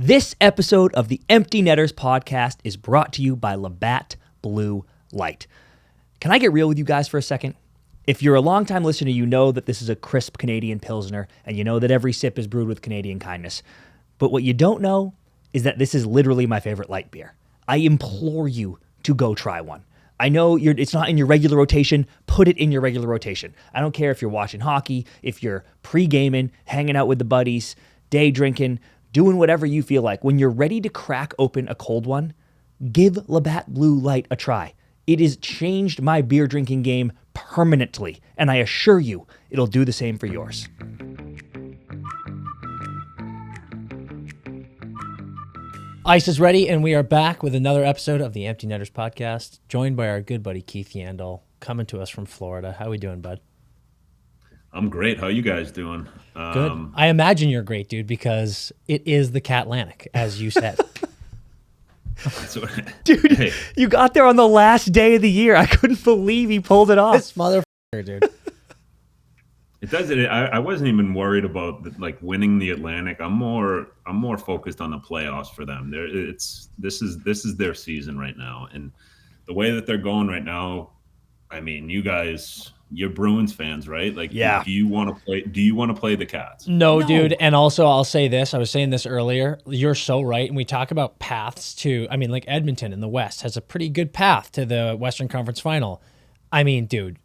This episode of the Empty Netters podcast is brought to you by LABATT Blue Light. Can I get real with you guys for a second? If you're a longtime listener, you know that this is a crisp Canadian Pilsner, and you know that every sip is brewed with Canadian kindness. But what you don't know is that this is literally my favorite light beer. I implore you to go try one. I know it's not in your regular rotation. Put it in your regular rotation. I don't care if you're watching hockey, if you're pre-gaming, hanging out with the buddies, day drinking, doing whatever you feel like. When you're ready to crack open a cold one, give LABATT Blue Light a try. It has changed my beer drinking game permanently, and I assure you it'll do the same for yours. Ice is ready, and we are back with another episode of the Empty Netters podcast, joined by our good buddy Keith Yandle, coming to us from Florida. How we doing, bud? I'm great. How you guys doing? Good. I imagine you're great, dude, because it is the Catlantic, as you said. Dude, hey. You got there on the last day of the year. I couldn't believe he pulled it off. This motherfucker, dude. It does. I wasn't even worried about winning the Atlantic. I'm more focused on the playoffs for them. This is their season right now, and the way that they're going right now. I mean, you're Bruins fans, right? Yeah. Do you want to play the Cats? No, dude. And also, I'll say this. I was saying this earlier. You're so right. And we talk about paths to. I mean, like Edmonton in the West has a pretty good path to the Western Conference Final. I mean, dude.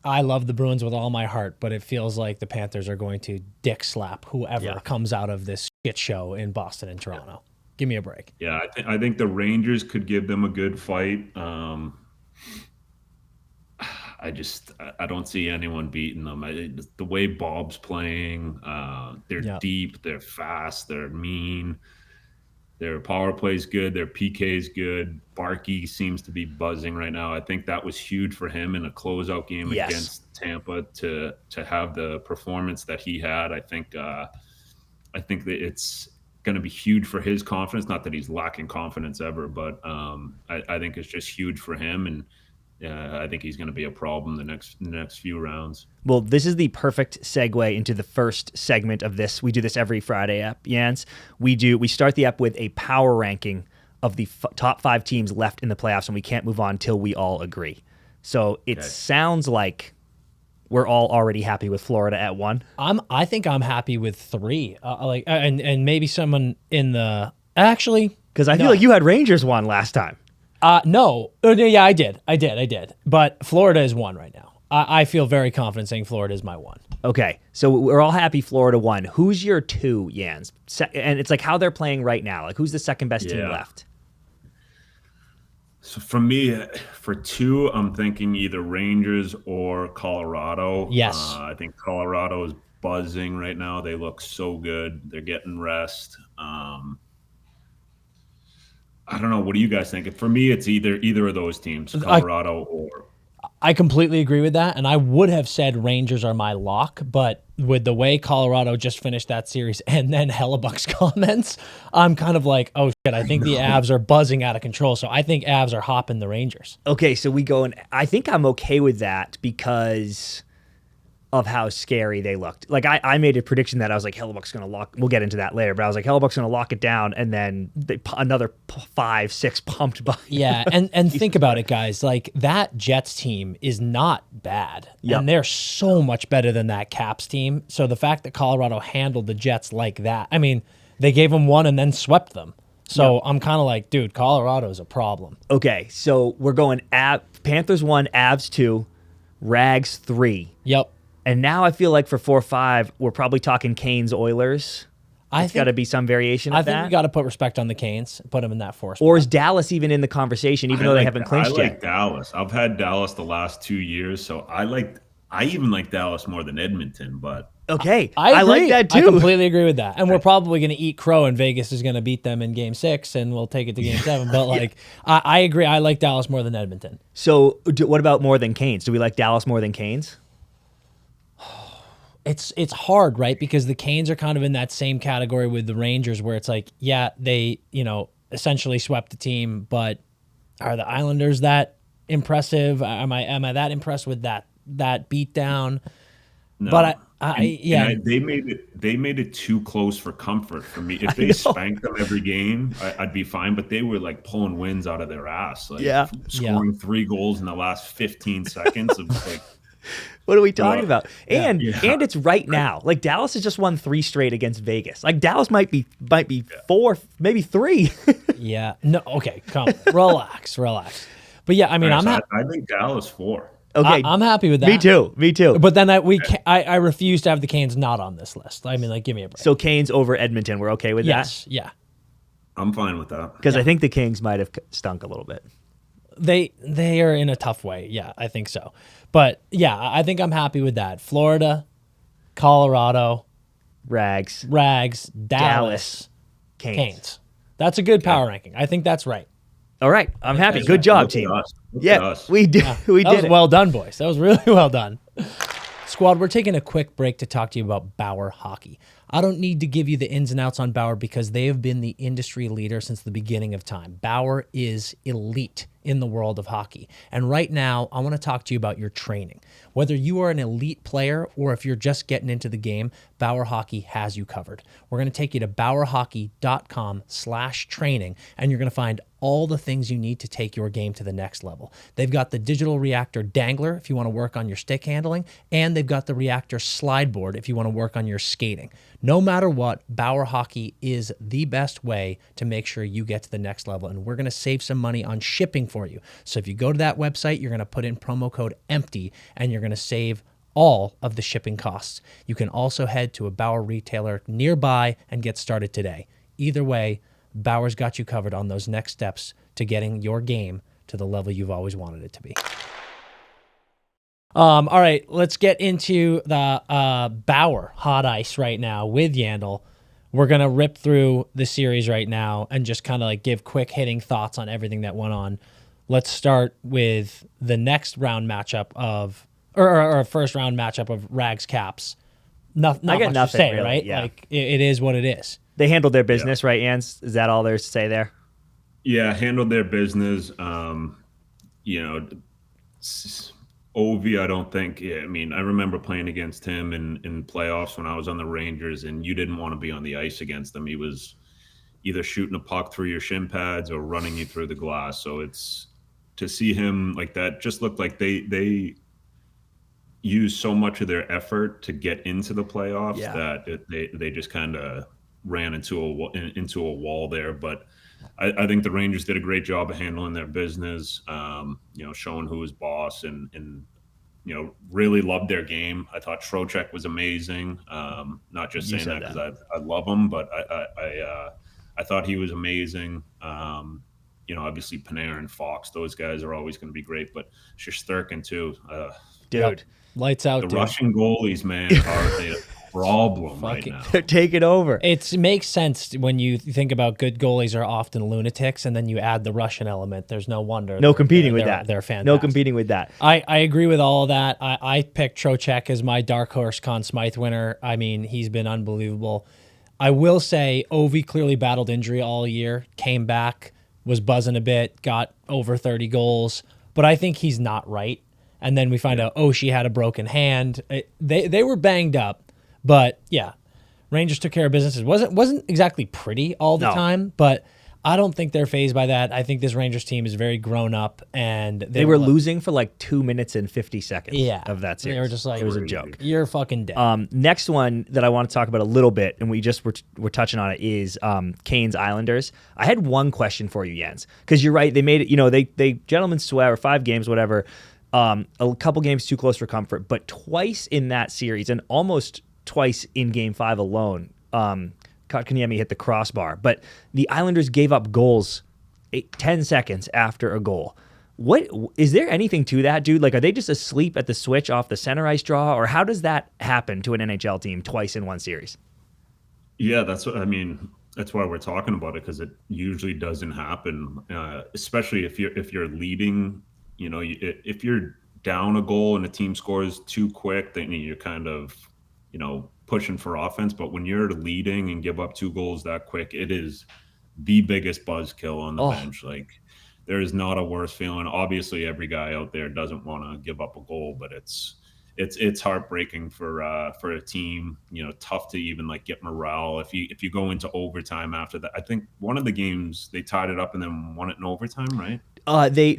I love the Bruins with all my heart, but it feels like the Panthers are going to dick slap whoever comes out of this shit show in Boston and Toronto. Give me a break. Yeah, I think the Rangers could give them a good fight. I don't see anyone beating them. The way Bob's playing, they're deep, they're fast, they're mean. Their power play is good. Their PK is good. Barkey seems to be buzzing right now. I think that was huge for him in a closeout game against Tampa to have the performance that he had. I think that it's going to be huge for his confidence. Not that he's lacking confidence ever, but I think it's just huge for him, and I think he's going to be a problem the next few rounds. Well, this is the perfect segue into the first segment of this. We do this every Friday, Jans. We start the app with a power ranking of the top 5 teams left in the playoffs, and we can't move on till we all agree. So it sounds like we're all already happy with Florida at 1. I think I'm happy with 3. And maybe someone in the because I feel like you had Rangers 1 last time. No. Yeah, I did. But Florida is 1 right now. I feel very confident saying Florida is my 1. Okay, so we're all happy Florida 1. Who's your 2, Jans? And it's like how they're playing right now. Like, who's the second best team left? So for me, for 2, I'm thinking either Rangers or Colorado. Yes. I think Colorado is buzzing right now. They look so good. They're getting rest. I don't know. What do you guys think? For me, it's either of those teams, Colorado or. I completely agree with that, and I would have said Rangers are my lock, but with the way Colorado just finished that series and then Hellebuck's comments, I'm kind of like, oh shit, I think the Avs are buzzing out of control, so I think Avs are hopping the Rangers. Okay, so we go, and I think I'm okay with that because of how scary they looked. Like, I made a prediction that I was like, Hellebuck's going to lock, we'll get into that later, but I was like, Hellebuck's going to lock it down, and then another 5-6 pumped by. Yeah, and think about it, guys. Like, that Jets team is not bad, and they're so much better than that Caps team. So the fact that Colorado handled the Jets like that, I mean, they gave them 1 and then swept them. So I'm kind of like, dude, Colorado's a problem. Okay, so we're going Panthers 1, Avs 2, Rags 3. Yep. And now I feel like for 4-5, we're probably talking Canes Oilers. It's got to be some variation of that. I think we got to put respect on the Canes, put them in that 4 spot. Or is Dallas even in the conversation, even though they haven't clinched yet? I like Dallas. I've had Dallas the last 2 years, so I even like Dallas more than Edmonton. But okay, I like that too. I completely agree with that. And we're probably going to eat crow, and Vegas is going to beat them in Game 6, and we'll take it to Game 7. But I agree. I like Dallas more than Edmonton. So what about more than Canes? Do we like Dallas more than Canes? It's hard, right? Because the Canes are kind of in that same category with the Rangers, where it's like, yeah, they essentially swept the team, but are the Islanders that impressive? Am I that impressed with that beatdown? No. But They made it too close for comfort for me. If they know. spanked them every game, I'd be fine. But they were like pulling wins out of their ass, like scoring 3 goals in the last 15 seconds. Of like, what are we talking about? And it's right now. Like Dallas has just won 3 straight against Vegas. Like Dallas might be 4, maybe 3. Yeah. No. Okay. Come. Relax. But yeah, I mean, I think Dallas 4. Okay, I'm happy with that. Me too. But then I refuse to have the Canes not on this list. I mean, like, give me a break. So Canes over Edmonton, we're okay with that? Yes. Yeah. I'm fine with that. Because I think the Kings might have stunk a little bit. They are in a tough way. Yeah, I think so. But yeah, I think I'm happy with that. Florida, Colorado, Rags, Dallas, Canes. That's a good power ranking. I think that's right. All right, I'm happy. Good job, team. We did. We did. That was well done, boys. That was really well done. Squad, we're taking a quick break to talk to you about Bauer Hockey. I don't need to give you the ins and outs on Bauer because they have been the industry leader since the beginning of time. Bauer is elite in the world of hockey. And right now, I want to talk to you about your training. Whether you are an elite player or if you're just getting into the game, Bauer Hockey has you covered. We're going to take you to bauerhockey.com/training, and you're going to find all the things you need to take your game to the next level. They've got the digital reactor dangler if you want to work on your stick handling, and they've got the reactor slide board if you want to work on your skating. No matter what, Bauer Hockey is the best way to make sure you get to the next level, and we're going to save some money on shipping for you. So if you go to that website, you're going to put in promo code EMPTY, and you're going to save all of the shipping costs. You can also head to a Bauer retailer nearby and get started today. Either way, Bauer's got you covered on those next steps to getting your game to the level you've always wanted it to be. All right, let's get into the Bauer Hot Ice right now with Yandle. We're going to rip through the series right now and just kind of like give quick hitting thoughts on everything that went on. Let's start with the next round matchup of, or first round matchup of Rags Caps. Not much to say, really, right? Yeah. Like it is what it is. They handled their business, right, Jans? Is that all there's to say there? Yeah, handled their business. Ovi, I don't think. Yeah, I mean, I remember playing against him in playoffs when I was on the Rangers, and you didn't want to be on the ice against him. He was either shooting a puck through your shin pads or running you through the glass. So it's to see him like that just looked like they used so much of their effort to get into the playoffs that they just kind of ran into a wall there. But I think the Rangers did a great job of handling their business, showing who was boss and really loved their game. I thought Trocheck was amazing. Not just saying that because I love him, but I thought he was amazing. Obviously Panarin and Fox, those guys are always going to be great, but Shesterkin too. Dude, lights out. The Russian goalies, man, are a problem right now. They're taking over. It makes sense when you think about good goalies are often lunatics, and then you add the Russian element. There's no wonder. No competing with that. They're fantastic. No competing with that. I agree with all of that. I picked Trocheck as my dark horse Conn Smythe winner. I mean, he's been unbelievable. I will say Ovi clearly battled injury all year, came back, was buzzing a bit, got over 30 goals, but I think he's not right. And then we find out Oshie had a broken hand. They were banged up, but yeah, Rangers took care of business. It wasn't exactly pretty all the time, but I don't think they're fazed by that. I think this Rangers team is very grown up, and they were losing for like 2 minutes and 50 seconds of that series. They were just like, it was a joke. You're fucking dead. Next one that I want to talk about a little bit, and we just were touching on it, is Canes Islanders. I had one question for you, Jens, because you're right. They made it, they gentlemen's swear, 5 games, whatever. A couple games too close for comfort, but twice in that series and almost twice in Game 5 alone, Kotkaniemi hit the crossbar. But the Islanders gave up goals 10 seconds after a goal. What is there anything to that, dude? Like, are they just asleep at the switch off the center ice draw, or how does that happen to an NHL team twice in one series? Yeah, that's what I mean. That's why we're talking about it, because it usually doesn't happen, especially if you're leading. If you're down a goal and the team scores too quick, then you're kind of, pushing for offense. But when you're leading and give up 2 goals that quick, it is the biggest buzzkill on the bench. Like, there is not a worse feeling. Obviously, every guy out there doesn't want to give up a goal, but it's it's heartbreaking for a team. Tough to even like get morale if you go into overtime after that. I think one of the games they tied it up and then won it in overtime, right? The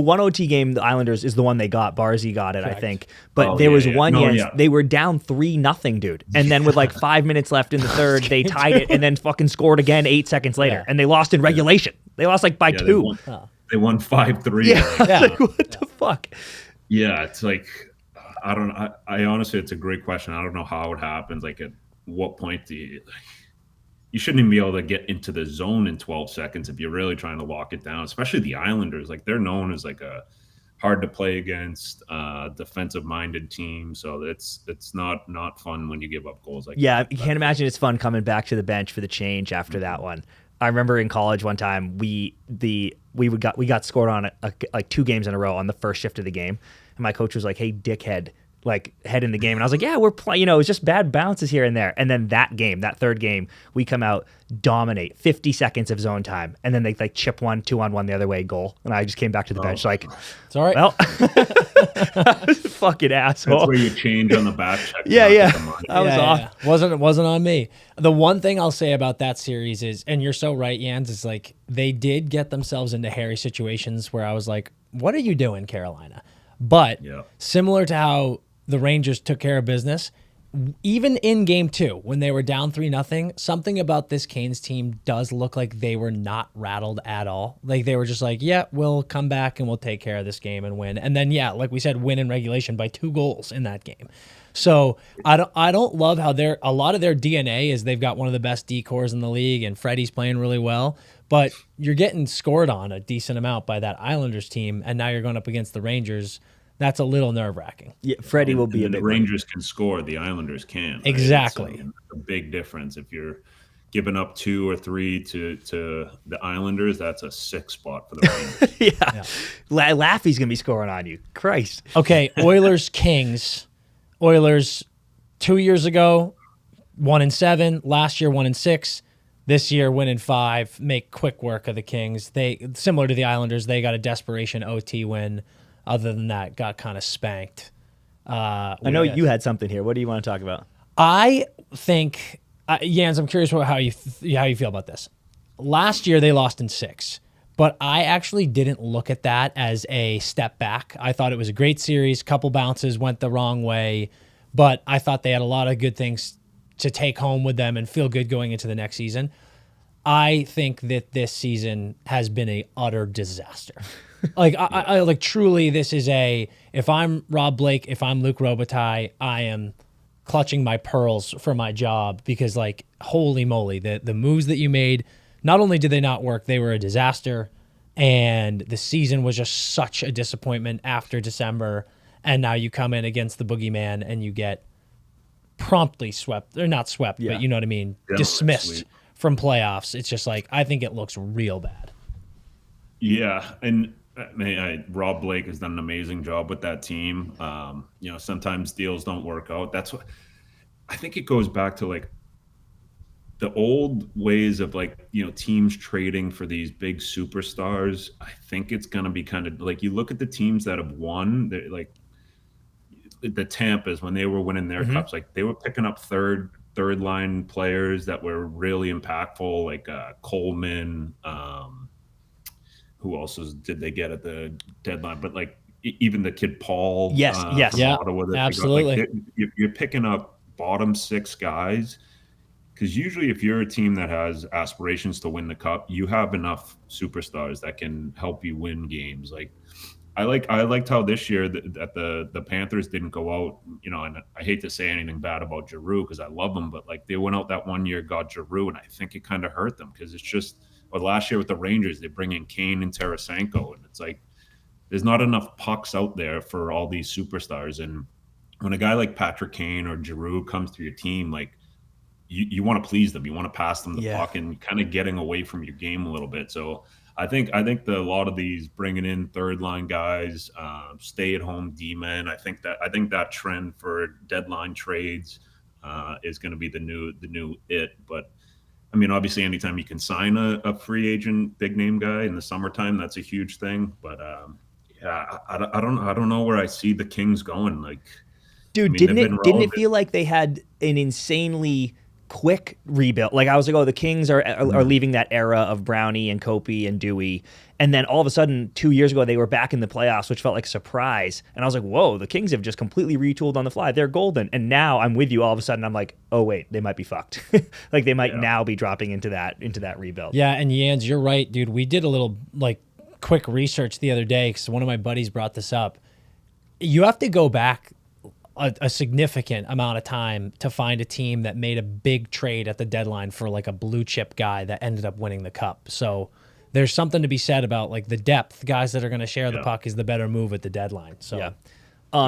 one OT game, the Islanders is the one they got. Barzy got it, correct. I think. But there was one, they were down 3-0, dude. And then with like 5 minutes left in the third, they tied it and then fucking scored again 8 seconds later. And they lost in regulation. They lost like by 2. They won 5-3. Yeah. Like, what the fuck? Yeah, it's like, I don't know. I honestly, it's a great question. I don't know how it happens. Like, at what point do you shouldn't even be able to get into the zone in 12 seconds if you're really trying to lock it down, especially the Islanders. Like, they're known as like a hard to play against defensive minded team. So it's not fun when you give up goals like that. Yeah, you can't imagine it's fun coming back to the bench for the change after that one. I remember in college one time we got scored on like 2 games in a row on the first shift of the game, and my coach was like, "Hey, dickhead, like head in the game," and I was like, "Yeah, we're playing. It was just bad bounces here and there." And then that third game, we come out, dominate 50 seconds of zone time, and then they like chip 1 2-on-1 the other way goal, and I just came back to the bench like, "It's all right." Well, fucking asshole. That's where you change on the back check. Yeah. I was off. Yeah. Wasn't on me. The one thing I'll say about that series is, and you're so right, Jans, is like they did get themselves into hairy situations where I was like, "What are you doing, Carolina?" But similar to how the Rangers took care of business, even in game 2, when they were down 3-0, something about this Canes team does look like they were not rattled at all. Like they were just like, yeah, we'll come back and we'll take care of this game and win. And then, like we said, win in regulation by 2 goals in that game. So I don't love how a lot of their DNA is they've got one of the best D-cores in the league and Freddie's playing really well, but you're getting scored on a decent amount by that Islanders team, and now you're going up against the Rangers. That's a little nerve-wracking. Yeah, Freddie will be the Rangers can score, the Islanders can. Right? Exactly. It's a big difference. If you're giving up 2 or 3 to the Islanders, that's a 6 spot for the Rangers. yeah. Laffy's going to be scoring on you. Christ. Okay, Oilers-Kings. Oilers 2 years ago, 1-7. Last year, 1-6. This year, 1-5. Make quick work of the Kings. They, similar to the Islanders, they got a desperation OT win. Other than that, got kind of spanked. I know you had something here. What do you want to talk about? I think, Jans, I'm curious how you feel about this. Last year, they lost in 6. But I actually didn't look at that as a step back. I thought it was a great series. Couple bounces went the wrong way. But I thought they had a lot of good things to take home with them and feel good going into the next season. I think that this season has been a utter disaster. Like, I like truly, this is if I'm Rob Blake, if I'm Luc Robitaille, I am clutching my pearls for my job because, like, holy moly, the moves that you made, not only did they not work, they were a disaster, and the season was just such a disappointment after December, and now you come in against the boogeyman and you get promptly swept, or not swept, but you know what I mean, dismissed from playoffs. It's just like, I think it looks real bad. Yeah, and Rob Blake has done an amazing job with that team. Sometimes deals don't work out. That's what I think it goes back to, like, the old ways of, like, teams trading for these big superstars. I think it's going to be kind of like, you look at the teams that have won, like the Tampas when they were winning their cups, like they were picking up third line players that were really impactful, like Coleman. Who else did they get at the deadline? But like even the kid Paul. Yes. Ottawa, absolutely. Like, you're picking up bottom 6 guys, because usually if you're a team that has aspirations to win the cup, you have enough superstars that can help you win games. Like I liked how this year that the Panthers didn't go out, and I hate to say anything bad about Giroux because I love him, but like they went out that one year, got Giroux, and I think it kind of hurt them because it's just. Or last year with the Rangers, they bring in Kane and Tarasenko, and it's like there's not enough pucks out there for all these superstars. And when a guy like Patrick Kane or Giroux comes to your team, like you want to please them, you want to pass them the puck, and kind of getting away from your game a little bit. So I think a lot of these bringing in third line guys, stay at home D-men. I think that trend for deadline trades is going to be the new it, but. I mean, obviously, anytime you can sign a free agent, big name guy in the summertime, that's a huge thing. But I don't know where I see the Kings going. Like, Dude, didn't it feel like they had an insanely quick rebuild? Like I was like, oh, the Kings are leaving that era of Brownie and Kopi and Dewey, and then all of a sudden 2 years ago they were back in the playoffs, which felt like a surprise. And I was like, whoa, the Kings have just completely retooled on the fly. They're golden. And now I'm with you. All of a sudden I'm like, oh wait, they might be fucked. Like they might now be dropping into that rebuild. Yeah, and Yans, you're right, dude. We did a little like quick research the other day because one of my buddies brought this up. You have to go back a significant amount of time to find a team that made a big trade at the deadline for like a blue chip guy that ended up winning the cup. So there's something to be said about like the depth. Guys that are going to share the puck is the better move at the deadline. So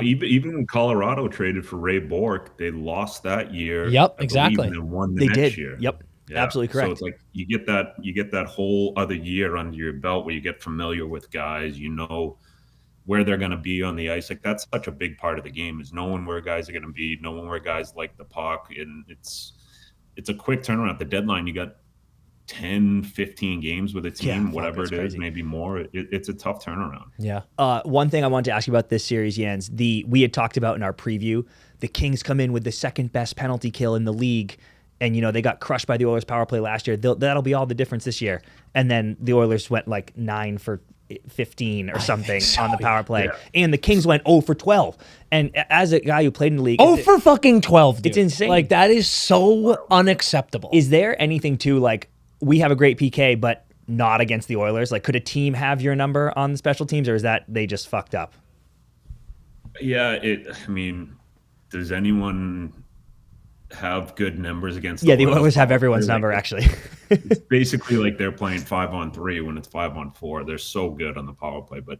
even when Colorado traded for Ray Bourque, they lost that year. Yep, exactly. And then won the next year. Yep. Yeah. Absolutely correct. So it's like you get that whole other year under your belt where you get familiar with guys, you know where they're going to be on the ice. Like that's such a big part of the game, is knowing where guys are going to be, knowing where guys like the puck. And it's a quick turnaround. At the deadline, you got 10, 15 games with a team, whatever it is, crazy. Maybe more. It's a tough turnaround. Yeah. One thing I wanted to ask you about this series, Jens, we had talked about in our preview, the Kings come in with the second best penalty kill in the league. And, they got crushed by the Oilers power play last year. That'll be all the difference this year. And then the Oilers went like 9 for 15 or something on the power play. Yeah. And the Kings went 0 for 12. And as a guy who played in the league... 0 for fucking 12, dude. It's insane. Like, that is so unacceptable. Is there anything to, like, we have a great PK, but not against the Oilers? Like, could a team have your number on the special teams, or is that they just fucked up? Yeah, does anyone have good numbers against the Oilers have everyone's number, actually. It's basically like they're playing 5-on-3 when it's 5-on-4. They're so good on the power play, but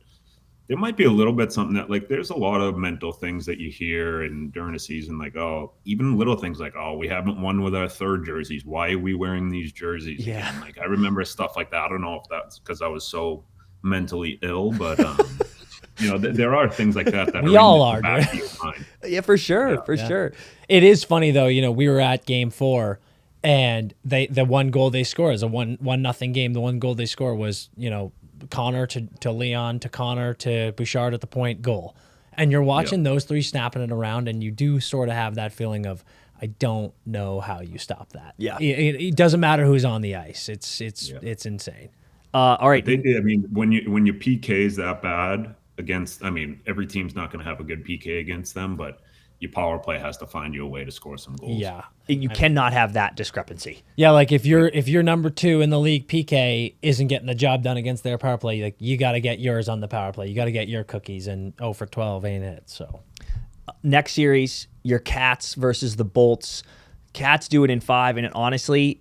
there might be a little bit something that, like, there's a lot of mental things that you hear and during a season, like, oh, even little things like, oh, we haven't won with our third jerseys. Why are we wearing these jerseys? Yeah. Again? Like, I remember stuff like that. I don't know if that's because I was so mentally ill, but there are things like that we all are. Yeah, for sure, sure. It is funny though. We were at Game 4, and the one goal they score is a 1-0 game. The one goal they score was Connor to Leon to Connor to Bouchard at the point, goal. And you're watching those three snapping it around, and you do sort of have that feeling of, I don't know how you stop that. Yeah, it doesn't matter who's on the ice. It's insane. All right. When your PK is that bad against, every team's not going to have a good PK against them, but your power play has to find you a way to score some goals. Yeah. You cannot have that discrepancy. Yeah, like if you're number 2 in the league, PK isn't getting the job done against their power play, like you got to get yours on the power play. You got to get your cookies, and 0 for 12 ain't it. So next series, your Cats versus the Bolts. Cats do it in 5, and honestly,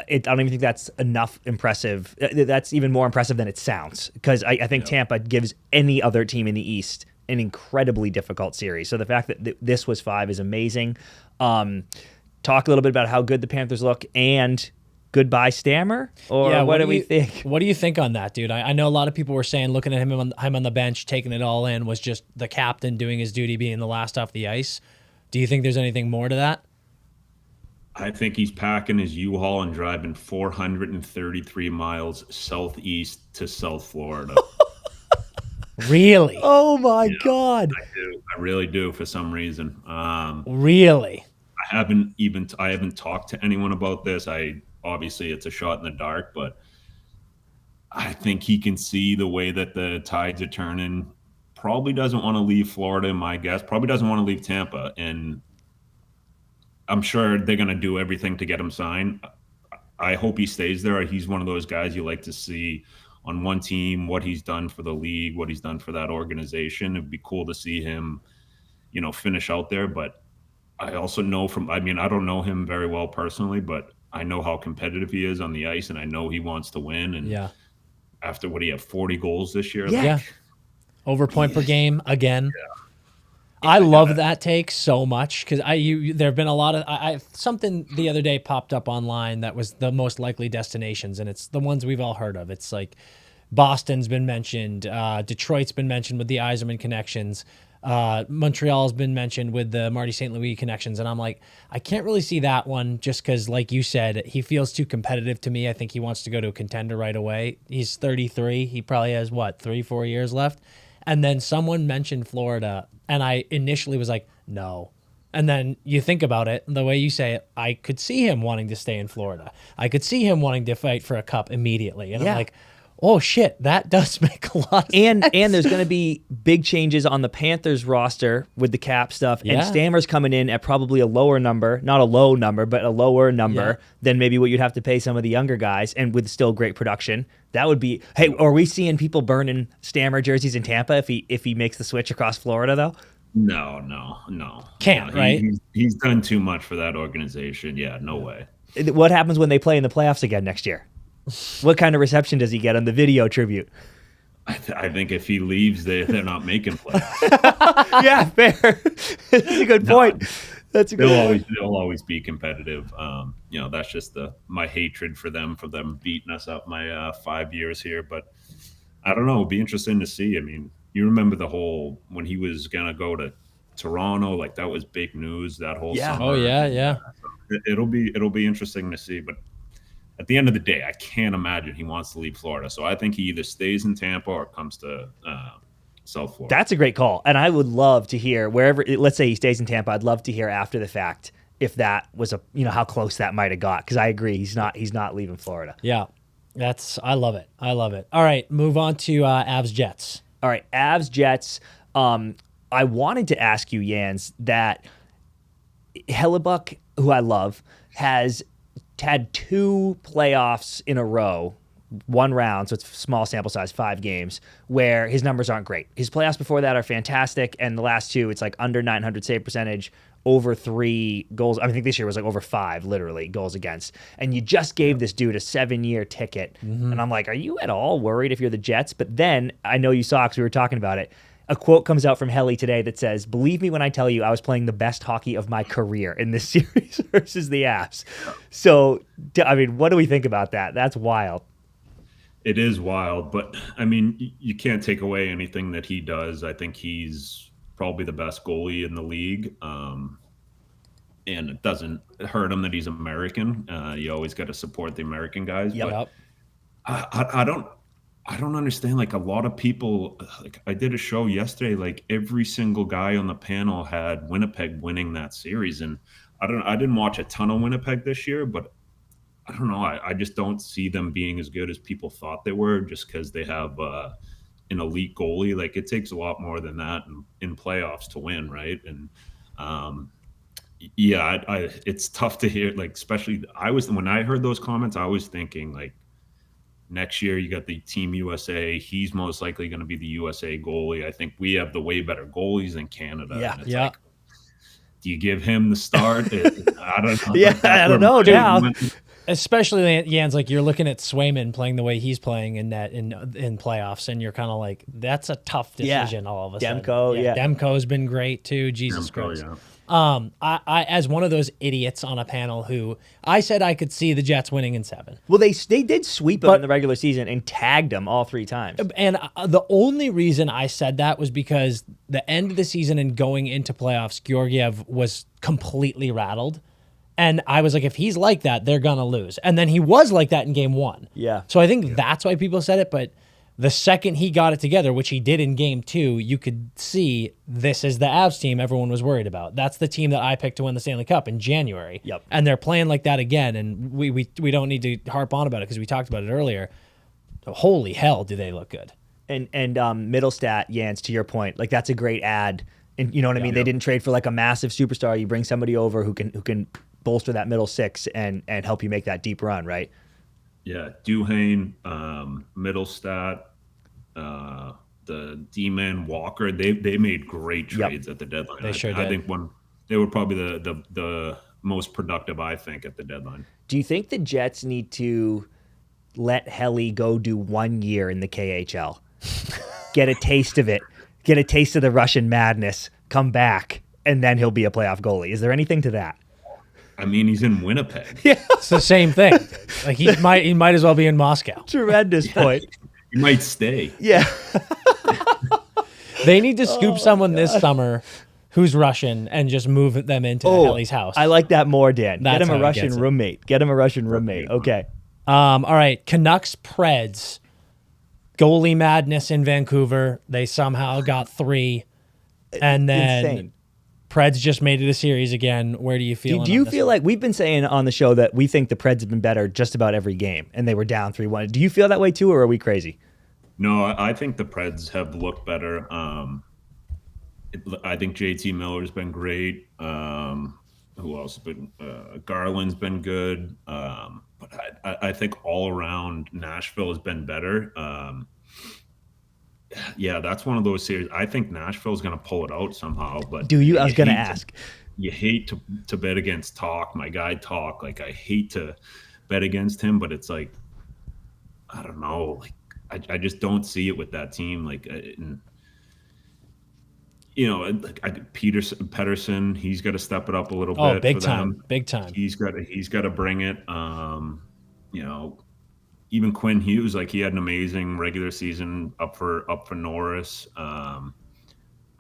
I don't even think that's enough impressive. That's even more impressive than it sounds, because I think Tampa gives any other team in the East an incredibly difficult series. So the fact that this was 5 is amazing. Talk a little bit about how good the Panthers look, and goodbye Stammer, or what do we think? What do you think on that, dude? I know a lot of people were saying looking at him on the bench, taking it all in, was just the captain doing his duty, being the last off the ice. Do you think there's anything more to that? I think he's packing his U-Haul and driving 433 miles southeast to South Florida. Really? Oh my God! I do. I really do, for some reason. Really? I haven't talked to anyone about this. Obviously it's a shot in the dark, but I think he can see the way that the tides are turning. Probably doesn't want to leave Florida, my guess. Probably doesn't want to leave Tampa, and I'm sure they're going to do everything to get him signed. I hope he stays there. He's one of those guys you like to see on one team, what he's done for the league, what he's done for that organization. It'd be cool to see him, finish out there. But I also know I don't know him very well personally, but I know how competitive he is on the ice, and I know he wants to win. And after what he had 40 goals this year. Yeah. Over point per game again. Yeah. I love that take so much, because there have been a lot of something the other day popped up online that was the most likely destinations, and it's the ones we've all heard of. It's like Boston's been mentioned, Detroit's been mentioned with the Yzerman connections, Montreal's been mentioned with the Marty St. Louis connections, and I'm like, I can't really see that one, just because, like you said, he feels too competitive to me. I think he wants to go to a contender right away. He's 33. He probably has 3-4 years left. And then someone mentioned Florida, and I initially was like, No. And then you think about it, the way you say it, I could see him wanting to stay in Florida. I could see him wanting to fight for a cup immediately. And I'm like, oh shit, that does make a lot of sense. And there's going to be big changes on the Panthers roster with the cap stuff. And Stammer's coming in at probably a lower number, not a low number, but a lower number than maybe what you'd have to pay some of the younger guys, and with still great production. That would be, hey, are we seeing people burning Stammer jerseys in Tampa if he makes the switch across Florida, though? No. Can't, right? He's done too much for that organization. Yeah, no way. What happens when they play in the playoffs again next year? What kind of reception does he get on the video tribute? I think if he leaves, they're not making playoffs. Yeah, fair. That's a good point. That's a good point. They'll always be competitive. That's just my hatred for them beating us up my 5 years here. But I don't know. It'll be interesting to see. I mean, you remember when he was gonna go to Toronto, like that was big news that whole summer. Oh yeah. It'll be interesting to see. But at the end of the day, I can't imagine he wants to leave Florida. So I think he either stays in Tampa or comes to South Florida. That's a great call. And I would love to hear let's say he stays in Tampa, I'd love to hear after the fact if that was how close that might have got. Because I agree, he's not leaving Florida. Yeah, I love it. All right, move on to Avs Jets. All right, Avs Jets. I wanted to ask you, Jans, that Hellebuck, who I love, has had 2 playoffs in a row, 1 round, so it's small sample size, 5 games, where his numbers aren't great. His playoffs before that are fantastic, and the last 2, it's like under 900 save percentage, over 3 goals. I think this year was like over 5, literally, goals against. And you just gave this dude a 7-year ticket. Mm-hmm. And I'm like, are you at all worried if you're the Jets? But then, I know you saw, because we were talking about it, a quote comes out from Helly today that says, "Believe me when I tell you I was playing the best hockey of my career in this series versus the Avs." So, I mean, what do we think about that? That's wild. It is wild, but I mean, you can't take away anything that he does. I think he's probably the best goalie in the league. And it doesn't hurt him that he's American. You always got to support the American guys. Yep. But I don't understand. Like, a lot of people, like, I did a show yesterday, like every single guy on the panel had Winnipeg winning that series. And I didn't watch a ton of Winnipeg this year, but I don't know. I just don't see them being as good as people thought they were, just because they have an elite goalie. Like, it takes a lot more than that in playoffs to win, right? And it's tough to hear. Like, especially when I heard those comments, I was thinking, like, next year you got the Team USA. He's most likely going to be the USA goalie. I think we have the way better goalies in Canada. Yeah, and it's like, do you give him the start? I don't know. Yeah, I don't know now. Especially, Jans, like, you're looking at Swayman playing the way he's playing in playoffs, and you're kind of like, that's a tough decision all of a sudden. Demko's been great too. Jesus Christ. Yeah. I as one of those idiots on a panel who I said I could see the Jets winning in 7. Well, they did sweep them in the regular season and tagged them all 3 times. And the only reason I said that was because the end of the season and going into playoffs, Georgiev was completely rattled. And I was like, if he's like that, they're going to lose. And then he was like that in game 1. Yeah. So I think that's why people said it. But the second he got it together, which he did in game 2, you could see this is the Avs team everyone was worried about. That's the team that I picked to win the Stanley Cup in January. Yep. And they're playing like that again. And we don't need to harp on about it because we talked about it earlier. Holy hell, do they look good. And Middlestat, Jans, to your point, like, that's a great ad. And you know what I mean? They didn't trade for like a massive superstar. You bring somebody over who can bolster that middle 6 and help you make that deep run, right? Yeah, Duhane, Middlestat, the D-Man Walker, they made great trades at the deadline. They sure did. I think they were probably the most productive, I think, at the deadline. Do you think the Jets need to let Helly go do 1 year in the KHL, get a taste of it, get a taste of the Russian madness, come back, and then he'll be a playoff goalie? Is there anything to that? I mean, he's in Winnipeg. Yeah, it's the same thing. Like, he might as well be in Moscow. Tremendous point. He might stay. Yeah. They need to scoop someone this summer who's Russian and just move them into Helly's house. I like that more, Dan. That's Get him a Russian roommate. Get him a Russian roommate. Okay. All right. Canucks Preds. Goalie madness in Vancouver. They somehow got 3. And then Insane. Preds just made it a series again. Where do you feel? Do you feel like we've been saying on the show that we think the Preds have been better just about every game, and they were down 3-1? Do you feel that way too, or are we crazy? No, I think the Preds have looked better. I think JT Miller's been great. Who else has been? Garland's been good. But I think all around Nashville has been better. Yeah, that's one of those series. I think Nashville's going to pull it out somehow. But do you? I was going to ask. You hate to bet against Talk, my guy Talk. Like, I hate to bet against him, but it's like, I don't know. Like, I just don't see it with that team. Like, Pedersen, he's got to step it up a little bit. Oh, big for time, them. big time. He's got to bring it. Even Quinn Hughes, like, he had an amazing regular season up for Norris.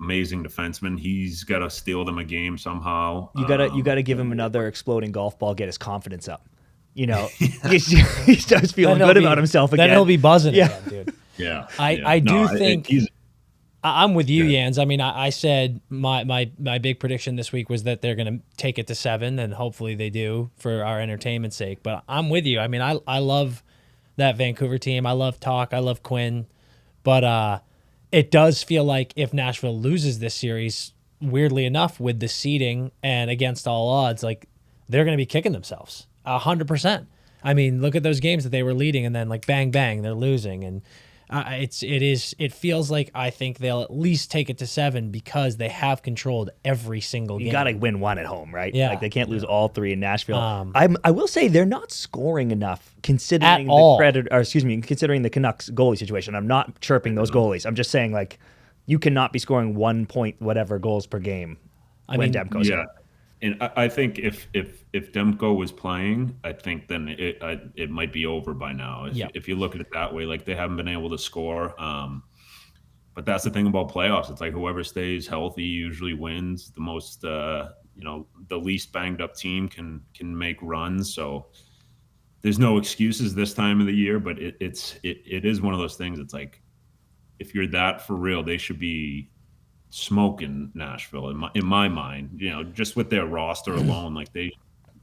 Amazing defenseman. He's got to steal them a game somehow. You gotta give him another exploding golf ball, get his confidence up. He starts feeling good about himself again. Then he'll be buzzing again, dude. Yeah. I think I'm with you, Jans. I mean, I said my big prediction this week was that they're going to take it to 7, and hopefully they do for our entertainment's sake. But I'm with you. I mean, I love that Vancouver team. I love Talk. I love Quinn. But it does feel like if Nashville loses this series, weirdly enough, with the seeding and against all odds, like, they're going to be kicking themselves 100%. I mean, look at those games that they were leading, and then, like, bang bang, they're losing, and it feels like I think they'll at least take it to 7 because they have controlled every single game. You got to win one at home, right? Yeah. Like, they can't lose all 3 in Nashville. I will say they're not scoring enough considering considering the Canucks goalie situation. I'm not chirping those goalies. I'm just saying, like, you cannot be scoring 1 point whatever goals per game when Demko's in. And I think if Demko was playing, I think then it might be over by now. If you look at it that way, like, they haven't been able to score. But that's the thing about playoffs. It's like whoever stays healthy usually wins. The most, the least banged up team can make runs. So there's no excuses this time of the year. But it is one of those things. It's like, if you're that for real, they should be smoking Nashville in my mind, just with their roster alone. Like, they,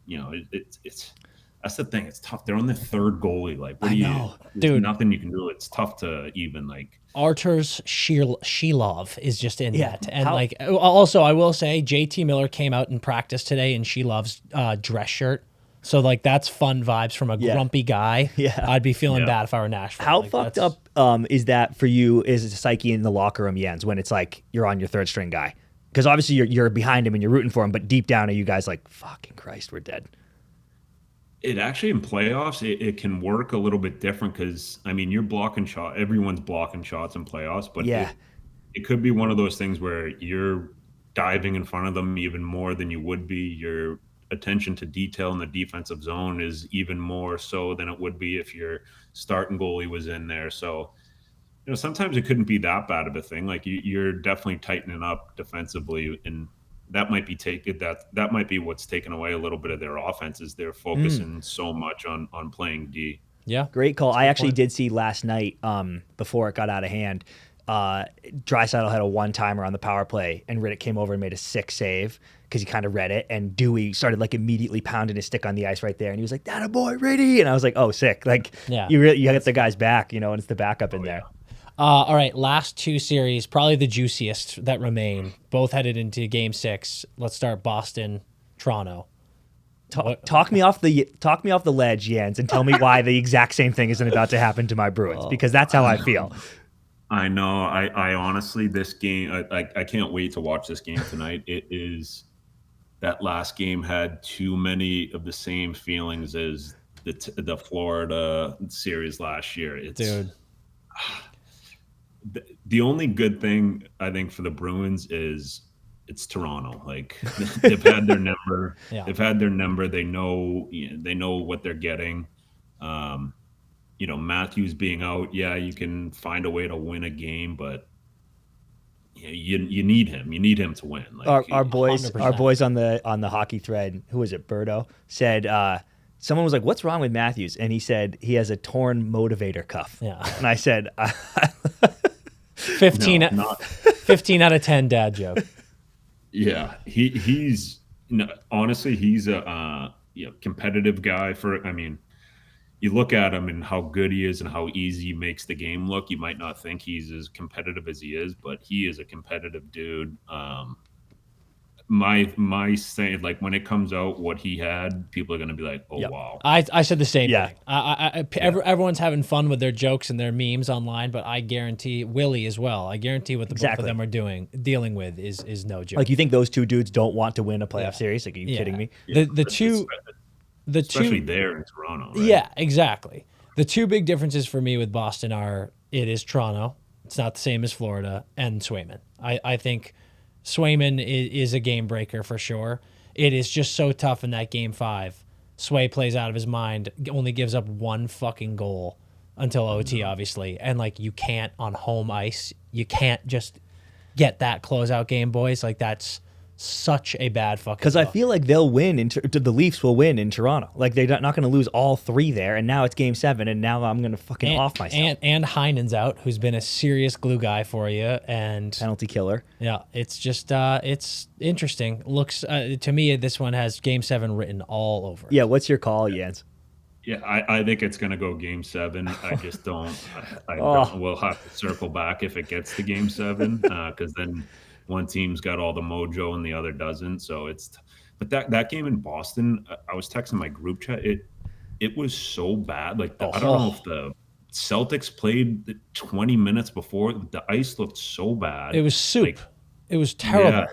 it's that's the thing. It's tough. They're on the 3rd goalie. Like, what do you, dude? Nothing you can do. It's tough to even, like. Arturs Shilov is just in that, and also I will say JT Miller came out in practice today in Shilov's dress shirt. So, like, that's fun vibes from a grumpy guy. Yeah. I'd be feeling bad if I were Nashville. How fucked up is that for you? Is it psyche in the locker room, Jens, when it's like you're on your 3rd string guy? Because obviously you're behind him and you're rooting for him, but deep down are you guys like, fucking Christ, we're dead? It actually, in playoffs, it can work a little bit different because, I mean, you're blocking shots. Everyone's blocking shots in playoffs, but it could be one of those things where you're diving in front of them even more than you would be. Your attention to detail in the defensive zone is even more so than it would be if your starting goalie was in there. So, sometimes it couldn't be that bad of a thing. Like, you're definitely tightening up defensively, and that might be that might be what's taken away a little bit of their offense, is they're focusing so much on playing D. Yeah, great call. I actually did see last night, before it got out of hand, Draisaitl had a 1-timer on the power play, and Riddick came over and made a sick save because he kind of read it, and Dewey started, like, immediately pounding his stick on the ice right there, and he was like, "That a boy, Riddy!" And I was like, "Oh, sick!" Like, you get the guy's back, and it's the backup in there. All right, last 2 series, probably the juiciest that remain. Both headed into Game 6. Let's start Boston, Toronto. Talk me off the ledge, Jens, and tell me why the exact same thing isn't about to happen to my Bruins, because that's how I feel. I know. I honestly, this game, I can't wait to watch this game tonight. It is, that last game had too many of the same feelings as the Florida series last year. Dude. The only good thing I think for the Bruins is it's Toronto. Like, they've had their number. They've had their number. They know what they're getting. Matthews being out, you can find a way to win a game, but you need him. You need him to win. Like, our boys on the hockey thread, who was it? Birdo said someone was like, "What's wrong with Matthews?" And he said he has a torn motivator cuff. Yeah, and I said, 15 out of 10 dad joke. Yeah, he's honestly he's a competitive guy. I mean, you look at him and how good he is and how easy he makes the game look. You might not think he's as competitive as he is, but he is a competitive dude. My saying, like, when it comes out what he had, people are going to be like, oh Yep. wow. I said the same Yeah. thing. Everyone's having fun with their jokes and their memes online, but I guarantee Willie as well. I guarantee what the both of them are dealing with is no joke. Like, you think those two dudes don't want to win a playoff series? Like, are you kidding me? Especially there in Toronto, right? Yeah, exactly. The two big differences for me with Boston are it is Toronto. It's not the same as Florida, and Swayman. I think Swayman is a game breaker for sure. It is just so tough in that game 5. Sway plays out of his mind, only gives up one fucking goal until OT, obviously. And, like, you can't on home ice. You can't just get that closeout game, boys. Like, that's such a bad fucking Because I feel like they'll win. The Leafs will win in Toronto. Like, they're not going to lose all 3 there. And now it's game 7, and now I'm going to fucking off myself. And Heinen's out, who's been a serious glue guy for you. And penalty killer. Yeah, it's just, it's interesting. Looks, to me, this one has game 7 written all over it. Yeah, what's your call, Jens? Yeah, I think it's going to go game 7. I just don't. We'll have to circle back if it gets to game 7, because then one team's got all the mojo and the other doesn't. So but that game in Boston, I was texting my group chat. It was so bad. Like, I don't know if the Celtics played 20 minutes before. The ice looked so bad. It was soup. Like, it was terrible. Yeah,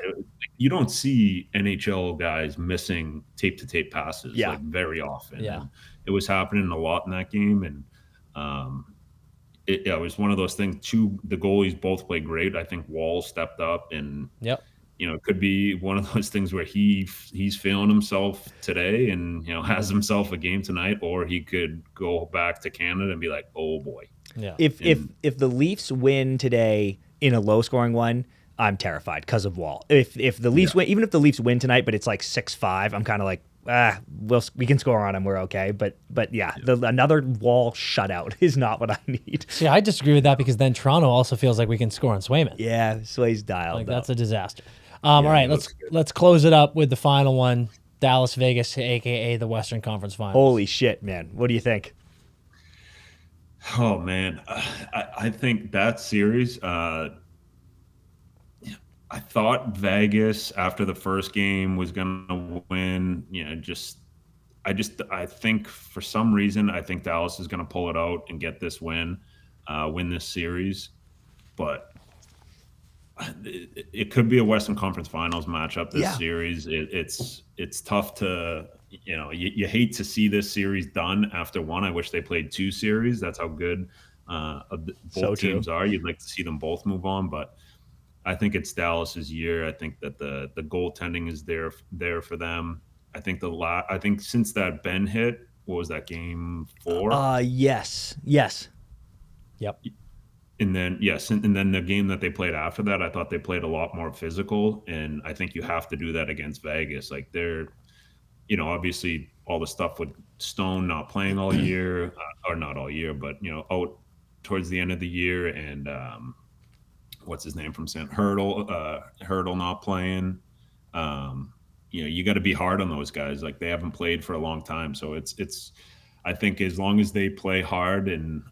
you don't see NHL guys missing tape-to-tape passes like very often. Yeah. And it was happening a lot in that game, and it was one of those things. The goalies both played great. I think Wall stepped up, and it could be one of those things where he's feeling himself today, and has himself a game tonight, or he could go back to Canada and be like, oh boy. Yeah. If the Leafs win today in a low scoring one, I'm terrified because of Wall. If the Leafs win, even if the Leafs win tonight, but it's like 6-5, I'm kind of like, we can score on them, we're okay. But another Wall shutout is not what I need. See, I disagree with that, because then Toronto also feels like we can score on Swayman. Yeah, Sway's dialed. Like, that's a disaster. All right, let's close it up with the final one: Dallas Vegas, aka the Western Conference Finals. Holy shit, man! What do you think? Oh man, I think that series. I thought Vegas after the first game was going to win. I think for some reason, I think Dallas is going to pull it out and get this win this series. But it could be a Western Conference Finals matchup this series. It's tough to, you hate to see this series done after one. I wish they played 2 series. That's how good both teams are. You'd like to see them both move on, but I think it's Dallas's year. I think that the goaltending is there for them. I think I think since that Ben hit, what was that, game 4? Yes. Yep. And then and then the game that they played after that, I thought they played a lot more physical, and I think you have to do that against Vegas. Like, they're, obviously all the stuff with Stone not playing all year, or not all year, but out towards the end of the year, and what's his name from San Hurdle not playing. You got to be hard on those guys. Like, they haven't played for a long time, so it's. I think as long as they play hard and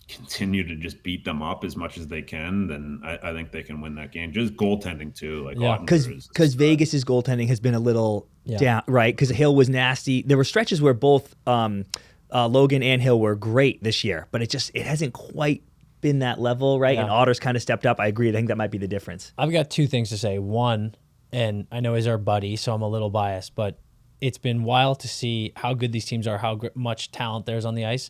continue to just beat them up as much as they can, then I think they can win that game. Just goaltending too, like, because Vegas's goaltending has been a little down, right? Because Hill was nasty. There were stretches where both Logan and Hill were great this year, but it hasn't quite been that level, right? And Otter's kind of stepped up. I agree. I think that might be the difference. I've got 2 things to say. One, and I know he's our buddy, so I'm a little biased, but it's been wild to see how good these teams are, how much talent there's on the ice.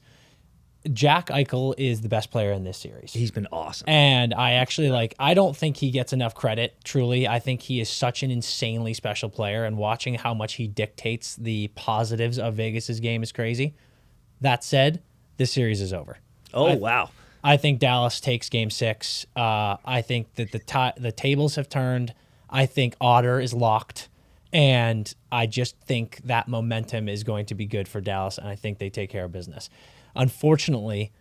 Jack Eichel is the best player in this series. He's been awesome. And I actually I don't think he gets enough credit, truly. I think he is such an insanely special player, and watching how much he dictates the positives of Vegas's game is crazy. That said, this series is over. Wow. I think Dallas takes game 6. I think that the tables have turned. I think Otter is locked. And I just think that momentum is going to be good for Dallas, and I think they take care of business. Unfortunately,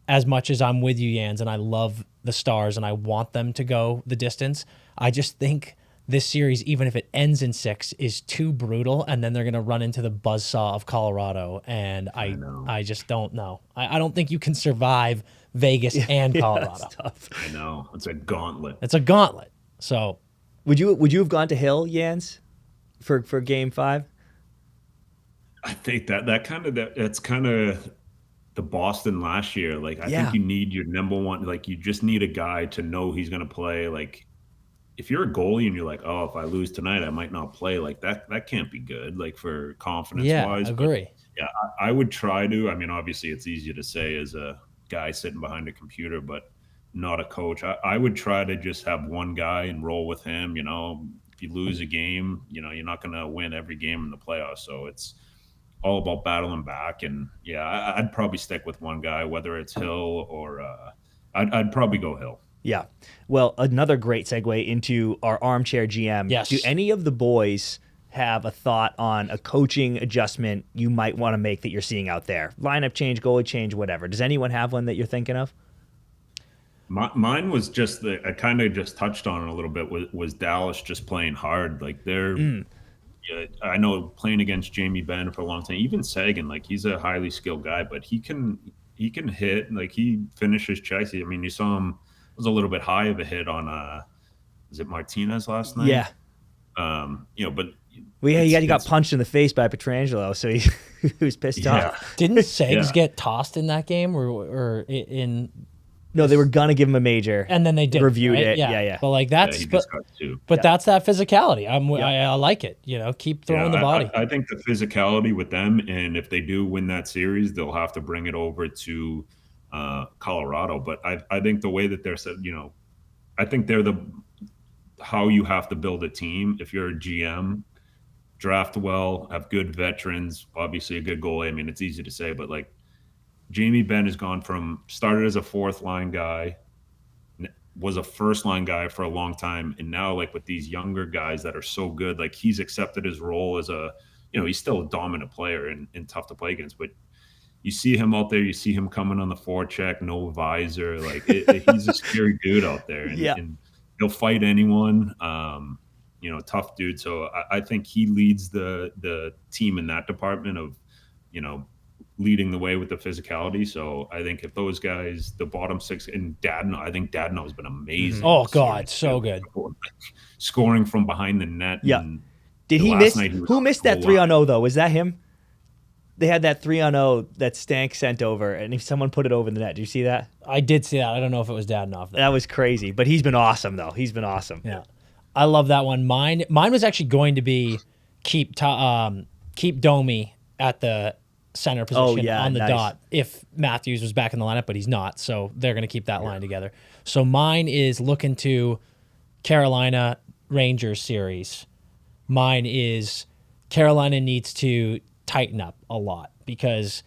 as much as I'm with you, Yans, and I love the Stars and I want them to go the distance, I just think this series, even if it ends in 6, is too brutal, and then they're going to run into the buzzsaw of Colorado, and I just don't know. I don't think you can survive Vegas and Colorado. That's tough. I know. It's a gauntlet. It's a gauntlet. So would you have gone to Hill, Jans, for Game 5? I think that's kind of the Boston last year. Like, I think you need your number one. Like, you just need a guy to know he's going to play. Like, if you're a goalie and you're like, oh, if I lose tonight, I might not play. Like, that can't be good. Like, for confidence wise. I agree. But, I would try to. I mean, obviously, it's easy to say as a guy sitting behind a computer, but not a coach. I would try to just have one guy and roll with him. If you lose a game, you're not going to win every game in the playoffs. So it's all about battling back. And I'd probably stick with one guy, whether it's Hill or I'd probably go Hill. Yeah. Well, another great segue into our Armchair GM. Yes. Do any of the boys have a thought on a coaching adjustment you might want to make that you're seeing out there? Lineup change, goalie change, whatever. Does anyone have one that you're thinking of? Mine was just I kind of just touched on it a little bit. Was Dallas just playing hard? Like they're, I know playing against Jamie Benn for a long time. Even Sagan, like he's a highly skilled guy, but he can hit. Like he finishes checks. I mean, you saw him. It was a little bit high of a hit on is it Martinez last night? Yeah. But he got punched in the face by Pietrangelo, so he was pissed off. Didn't Segs get tossed in that game or in? No, they were gonna give him a major, and then they did reviewed right? it. Yeah. But like that's he just got 2. But that's that physicality. I like it. Keep throwing the body. I think the physicality with them, and if they do win that series, they'll have to bring it over to Colorado. But I think the way that they're set, I think they're how you have to build a team. If you're a GM, draft well, have good veterans, obviously a good goalie. I mean, it's easy to say, but like Jamie Benn has gone from started as a 4th line guy, was a 1st line guy for a long time, and now like with these younger guys that are so good, like he's accepted his role as he's still a dominant player and tough to play against, but you see him out there, you see him coming on the forecheck, no visor, like he's a scary dude out there, and he'll fight anyone. Tough dude. So I think he leads the team in that department of, leading the way with the physicality. So I think if those guys, the bottom 6, and Dadno, I think Dadno has been amazing. Oh God, so good. Scoring from behind the net. Yeah. Did he miss? Who missed that 3-on-0 though? Was that him? They had that 3-on-0 that Stank sent over, and if someone put it over the net. Did you see that? I did see that. I don't know if it was Dadno. That was crazy, but he's been awesome though. He's been awesome. Yeah, I love that one. Mine was actually going to be keep Domi at the center position on the dot if Matthews was back in the lineup, but he's not, so they're going to keep that line together. So mine is looking to Carolina Rangers series. Mine is Carolina needs to tighten up a lot because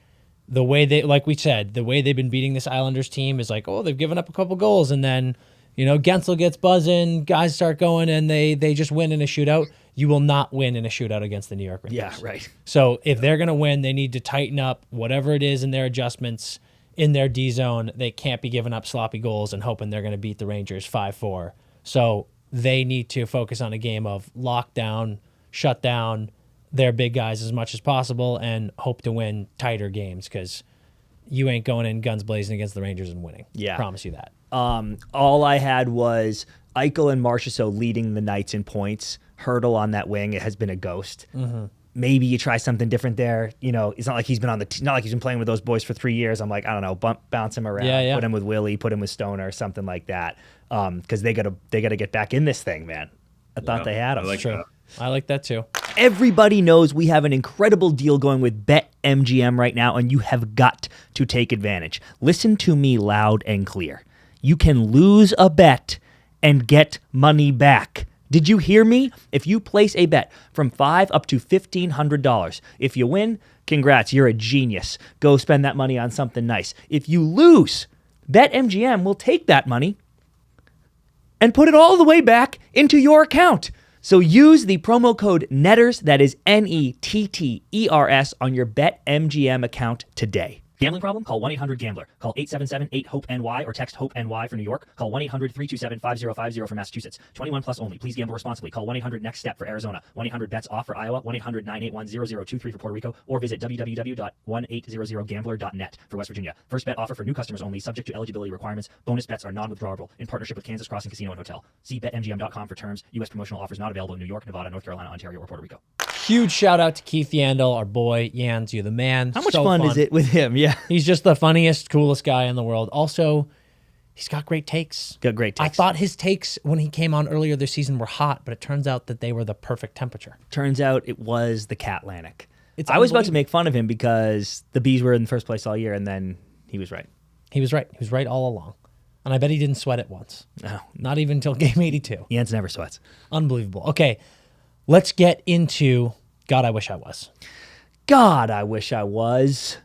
the way like we said, the way they've been beating this Islanders team is like, oh, they've given up a couple goals, and then Gensel gets buzzing, guys start going, and they just win in a shootout. You will not win in a shootout against the New York Rangers. Yeah, right. So if they're going to win, they need to tighten up whatever it is in their adjustments in their D zone. They can't be giving up sloppy goals and hoping they're going to beat the Rangers 5-4. So they need to focus on a game of lockdown, shut down their big guys as much as possible, and hope to win tighter games because you ain't going in guns blazing against the Rangers and winning. Yeah. Promise you that. All I had was Eichel and Marchessault leading the Knights in points. Hurdle on that wing, it has been a ghost. Mm-hmm. Maybe you try something different there. It's not like he's been on not like he's been playing with those boys for 3 years. I'm like, I don't know, bounce him around, put him with Willie, put him with Stoner, something like that. Because they gotta get back in this thing, man. I thought they had him. I like that too. Everybody knows we have an incredible deal going with BetMGM right now, and you have got to take advantage. Listen to me loud and clear. You can lose a bet and get money back. Did you hear me? If you place a bet from $5 up to $1,500, if you win, congrats, you're a genius. Go spend that money on something nice. If you lose, BetMGM will take that money and put it all the way back into your account. So use the promo code NETTERS, that is NETTERS, on your BetMGM account today. Gambling problem? Call 1-800-GAMBLER. Call 877-8-HOPE-NY or text HOPE-NY for New York. Call 1-800-327-5050 for Massachusetts. 21 plus only. Please gamble responsibly. Call 1-800-NEXT-STEP for Arizona. 1-800-BETS-OFF for Iowa. 1-800-981-0023 for Puerto Rico. Or visit www.1800gambler.net for West Virginia. First bet offer for new customers only. Subject to eligibility requirements. Bonus bets are non-withdrawable. In partnership with Kansas Crossing Casino and Hotel. See BetMGM.com for terms. U.S. promotional offers not available in New York, Nevada, North Carolina, Ontario, or Puerto Rico. Huge shout out to Keith Yandle, our boy. Yans, you the man. How much fun is it with him? Yeah. He's just the funniest, coolest guy in the world. Also, he's got great takes. Got great takes. I thought his takes when he came on earlier this season were hot, but it turns out that they were the perfect temperature. Turns out it was the Catlantic. I was about to make fun of him because the Bees were in first place all year, and then he was right. He was right. He was right all along. And I bet he didn't sweat it once. No. Not even until game 82. Jans never sweats. Unbelievable. Okay, let's get into God, I Wish I Was. God, I wish I was.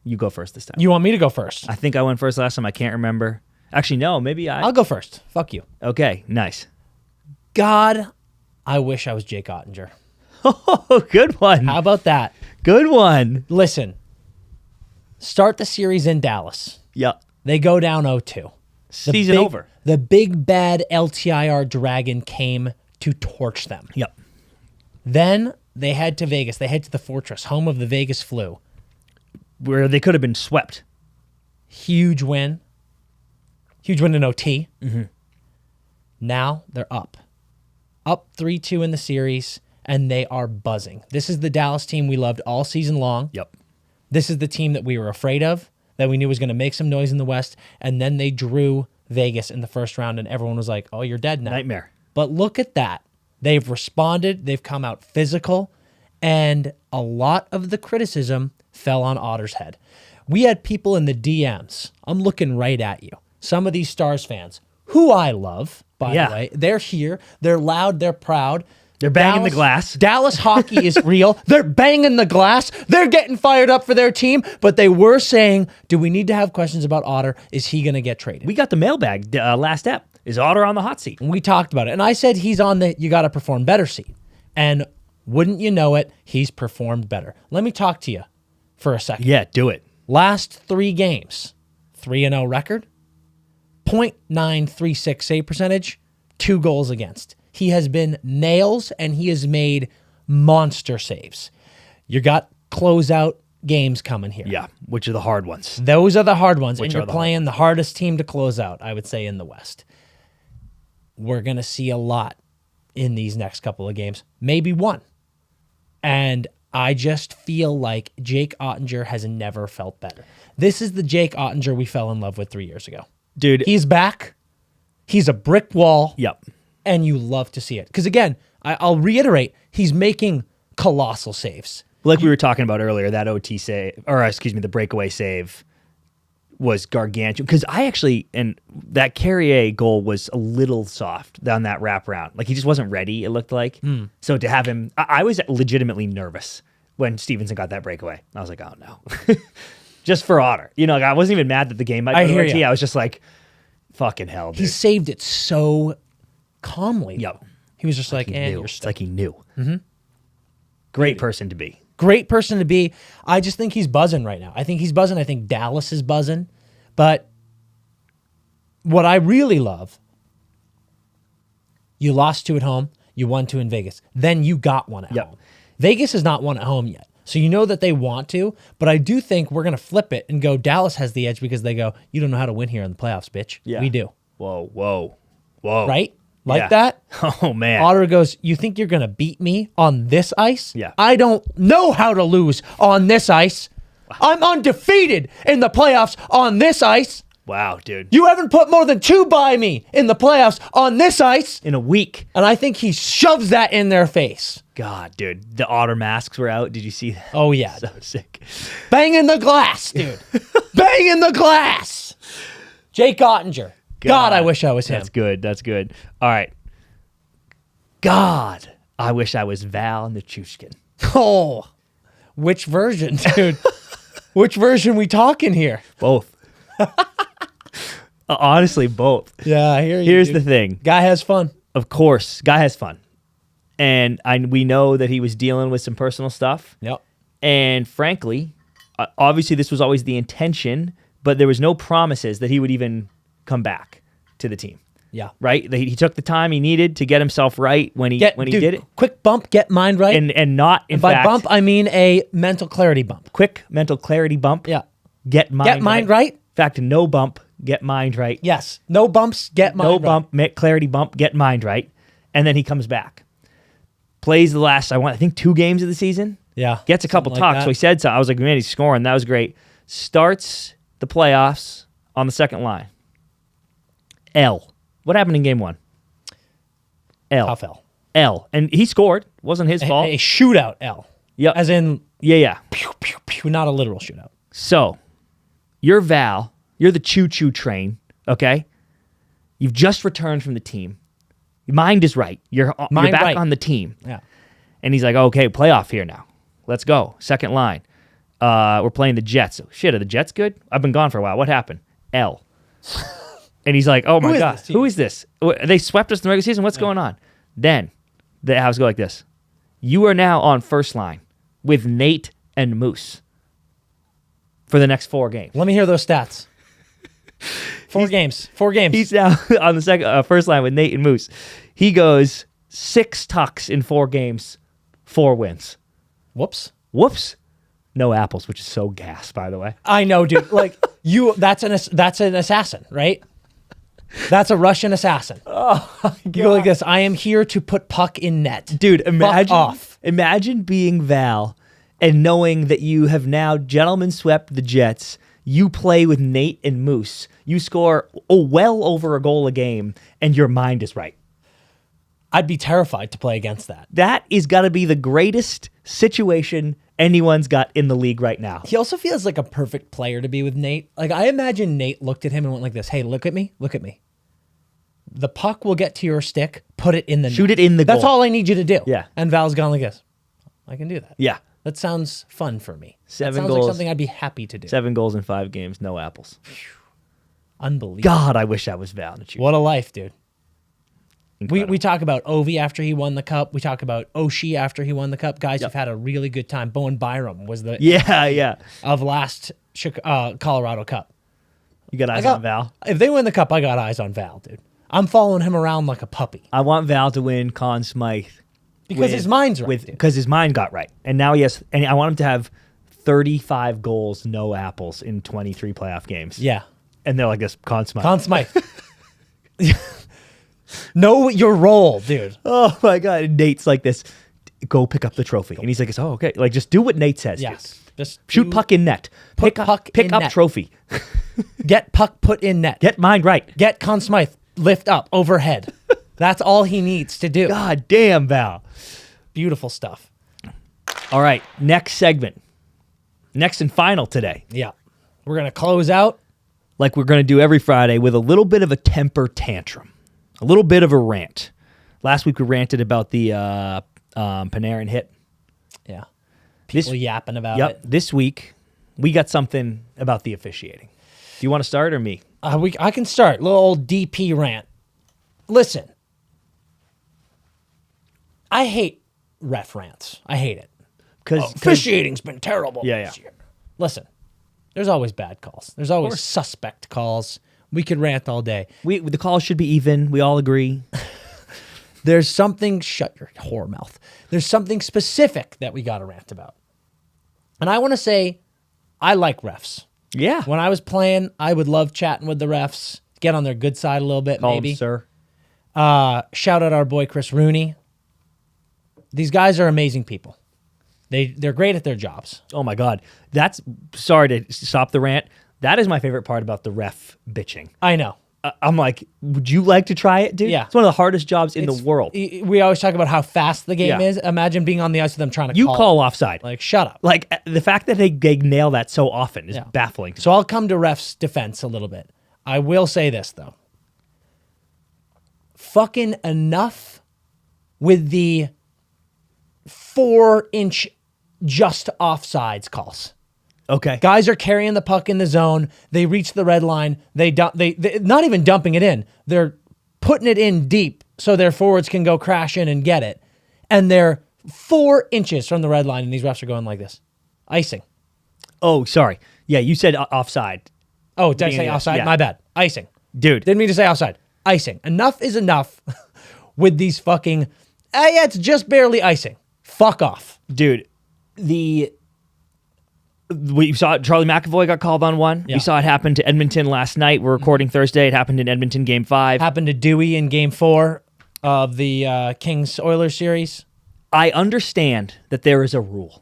You go first this time. You want me to go first? I think I went first last time. I can't remember. Actually, no, maybe I'll go first. Fuck you. Okay, nice. God, I wish I was Jake Ottinger. Oh, good one. How about that? Good one. Listen, start the series in Dallas. Yep. They go down 0-2. Season over. The big bad LTIR Dragon came to torch them. Yep. Then they head to Vegas. They head to the Fortress, home of the Vegas Flu. Where they could have been swept. Huge win. Huge win in OT. Mm-hmm. Now they're up. Up 3-2 in the series, and they are buzzing. This is the Dallas team we loved all season long. Yep. This is the team that we were afraid of, that we knew was going to make some noise in the West, and then they drew Vegas in the first round, and everyone was like, oh, you're dead now. Nightmare. But look at that. They've responded. They've come out physical, and a lot of the criticism fell on Otter's head. We had people in the DMs. I'm looking right at you. Some of these Stars fans, who I love, by the way, they're here. They're loud. They're proud. They're banging the glass. Dallas hockey is real. They're banging the glass. They're getting fired up for their team. But they were saying, do we need to have questions about Otter? Is he going to get traded? We got the mailbag last ep. Is Otter on the hot seat? And we talked about it. And I said he's on the you got to perform better seat. And wouldn't you know it, he's performed better. Let me talk to you for a second. Yeah, do it. Last 3 games, 3-0 record, .936 save percentage, 2 goals against. He has been nails, and he has made monster saves. You got closeout games coming here. Yeah, which are the hard ones. Those are the hard ones, and you're playing the hardest team to close out, I would say, in the West. We're going to see a lot in these next couple of games, maybe one. And I just feel like Jake Ottinger has never felt better. This is the Jake Ottinger we fell in love with 3 years ago. Dude. He's back. He's a brick wall. Yep. And you love to see it. Because again, I'll reiterate, he's making colossal saves. Like we were talking about earlier, that OT save, or excuse me, the breakaway save was gargantuan. Because I actually, and that Carrier goal was a little soft on that wraparound. Like he just wasn't ready, it looked like. So to have him, I was legitimately nervous when Stevenson got that breakaway. I was like, oh no. Just for Otter. You know, like I wasn't even mad that the game might go to OT. I was just like, fucking hell, dude. He saved it so calmly. Yep. He was just like, you're stuck. It's like he knew. Mm-hmm. Great person to be. Great person to be. I just think he's buzzing right now. I think he's buzzing. I think Dallas is buzzing. But what I really love, you lost 2 at home, you won 2 in Vegas. Then you got 1 at home. Vegas has not won at home yet. So you know that they want to, but I do think we're going to flip it and go Dallas has the edge because they go, you don't know how to win here in the playoffs, bitch. Yeah. We do. Whoa. Right? Like that? Oh, man. Otter goes, you think you're going to beat me on this ice? Yeah. I don't know how to lose on this ice. I'm undefeated in the playoffs on this ice. Wow, dude. You haven't put more than 2 by me in the playoffs on this ice. In a week. And I think he shoves that in their face. God, dude. The Otter masks were out. Did you see that? Oh, yeah. So sick. Banging the glass, dude. Banging the glass. Jake Ottinger. God, I wish I was him. That's good. All right. God, I wish I was Val Nichushkin. Oh, which version, dude? Which version we talking here? Both. Honestly, both. Yeah, I hear you. Here's dude. the thing. Guy has fun. Of course, guy has fun. And we know that he was dealing with some personal stuff. Yep. And frankly, obviously this was always the intention, but there was no promises that he would even come back to the team. Yeah. Right? He took the time he needed to get himself right when he did it. Quick bump, get mind right. And not, in by fact... bump, I mean a mental clarity bump. Quick mental clarity bump. Yeah. Get mind right. In fact, no bump, get mind right. Yes. No bumps, get mind right. No bump, clarity bump, get mind right. And then he comes back. Plays the last, I think, 2 games of the season. Yeah. Gets a couple talks. So he said so. I was like, man, he's scoring. That was great. Starts the playoffs on the second line. L. What happened in game 1? L. Tough L. L. And he scored. Wasn't his fault. A shootout L. Yeah. As in... Yeah. Pew, pew, pew, not a literal shootout. So, you're Val. You're the choo-choo train, okay? You've just returned from the team. Your mind is right. You're back on the team. Yeah. And he's like, okay, playoff here now. Let's go. Second line. We're playing the Jets. Shit, are the Jets good? I've been gone for a while. What happened? L. And he's like, oh my God, who is this? They swept us in the regular season. What's going on? Then the house go like this. You are now on first line with Nate and Moose for the next 4 games. Let me hear those stats. 4 games. He's now on the first line with Nate and Moose. He goes 6 tucks in 4 games, 4 wins. Whoops. No apples, which is so gas, by the way. I know, dude. Like that's an assassin, right? That's a Russian assassin. Oh, you go like this. I am here to put puck in net. Dude, imagine being Val and knowing that you have now gentlemen swept the Jets. You play with Nate and Moose. You score well over a goal a game, and your mind is right. I'd be terrified to play against that. That is got to be the greatest situation anyone's got in the league right now. He also feels like a perfect player to be with Nate. Like, I imagine Nate looked at him and went like this, hey, look at me. The puck will get to your stick, put it in the net. Shoot it in the goal. That's all I need you to do. Yeah. And Val's gone like this. I can do that. Yeah. That sounds fun for me. 7 that sounds goals. like something I'd be happy to do. 7 goals in 5 games, no apples. Unbelievable. God, I wish I was Val. What a life, dude. Incredible. We talk about Ovi after he won the cup. We talk about Oshie after he won the cup. Guys who've had a really good time. Bowen Byram was the of last Colorado Cup. You got eyes on Val? If they win the cup, I got eyes on Val, dude. I'm following him around like a puppy. I want Val to win Conn Smythe. Because his mind's right. Because his mind got right. And now and I want him to have 35 goals, no apples in 23 playoff games. Yeah. And they're like this, Conn Smythe. Conn Smythe. Know your role, dude. Oh my God. And Nate's like this, go pick up the trophy. And he's like, oh, okay. Like, just do what Nate says. Yes. Dude. Just shoot puck in net. Pick up net. trophy. Get puck put in net. Get mind right. Get Conn Smythe lift up overhead. That's all he needs to do. God damn, Val. Beautiful stuff. All right, next segment. Next and final today. Yeah. We're going to close out. Like we're going to do every Friday with a little bit of a temper tantrum. A little bit of a rant. Last week we ranted about the Panarin hit. Yeah. People yapping about it. This week we got something about the officiating. Do you want to start or me? I can start. Little old DP rant. Listen. I hate ref rants. I hate it. Because officiating's been terrible this year. Listen, there's always bad calls. There's always suspect calls. We could rant all day. The calls should be even. We all agree. There's something, shut your whore mouth. There's something specific that we got to rant about. And I want to say, I like refs. Yeah. When I was playing, I would love chatting with the refs, get on their good side a little bit, maybe. Him, sir. Shout out our boy Chris Rooney. These guys are amazing people. They're great at their jobs. Oh my God. Sorry to stop the rant. That is my favorite part about the ref bitching. I know. I'm like, would you like to try it, dude? Yeah. It's one of the hardest jobs in the world. We always talk about how fast the game is. Imagine being on the ice with them trying to call offside. Like, shut up. Like, the fact that they nail that so often is baffling. So I'll come to refs' defense a little bit. I will say this, though. Fucking enough with the 4-inch just offsides calls. Okay. Guys are carrying the puck in the zone. They reach the red line. They not even dumping it in. They're putting it in deep so their forwards can go crash in and get it. And they're 4 inches from the red line, and these refs are going like this. Icing. Oh, sorry. Yeah, you said offside. Oh, did I say offside? Yeah. My bad. Icing. Dude. Didn't mean to say offside. Icing. Enough is enough with these fucking, yeah, it's just barely icing. Fuck off. Dude, we saw Charlie McAvoy got called on one. Yeah. We saw it happen to Edmonton last night. We're recording Thursday. It happened in Edmonton Game 5. Happened to Dewey in Game 4 of the Kings-Oilers series. I understand that there is a rule.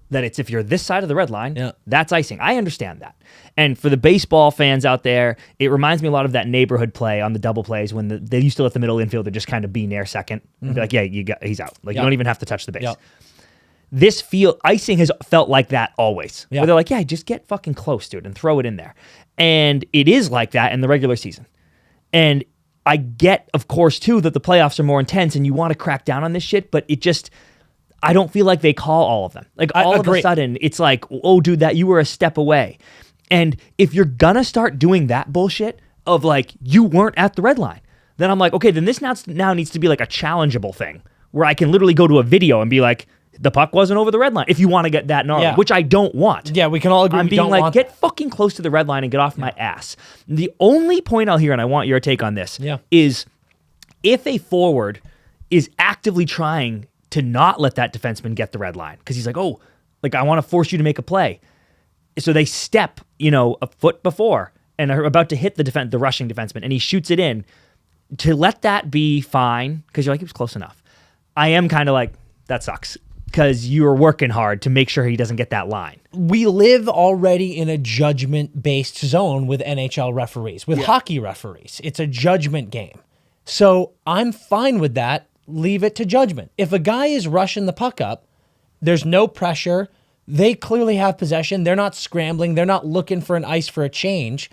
That it's if you're this side of the red line, that's icing. I understand that. And for the baseball fans out there, it reminds me a lot of that neighborhood play on the double plays when they used to let the middle infielder just kind of be near second and be like, yeah, he's out. Like, you don't even have to touch the base. Yep. Icing has felt like that always. Where they're like, yeah, just get fucking close, dude, and throw it in there. And it is like that in the regular season. And I get, of course, too, that the playoffs are more intense and you want to crack down on this shit, but it just... I don't feel like they call all of them. Like all of a sudden, it's like, oh, dude, that you were a step away. And if you're gonna start doing that bullshit of like you weren't at the red line, then I'm like, okay, then this now needs to be like a challengeable thing where I can literally go to a video and be like, the puck wasn't over the red line. If you want to get that gnarly, which I don't want. Yeah, we can all agree. I'm being like, get fucking close to the red line and get off my ass. The only point I'll hear, and I want your take on this, is if a forward is actively trying to not let that defenseman get the red line because he's like, oh, like I want to force you to make a play. So they step, a foot before and are about to hit the rushing defenseman, and he shoots it in. To let that be fine because you're like, he was close enough. I am kind of like, that sucks because you're working hard to make sure he doesn't get that line. We live already in a judgment-based zone with NHL referees, with hockey referees. It's a judgment game. So I'm fine with that. Leave it to judgment. If a guy is rushing the puck up, there's no pressure. They clearly have possession. They're not scrambling. They're not looking for an ice for a change.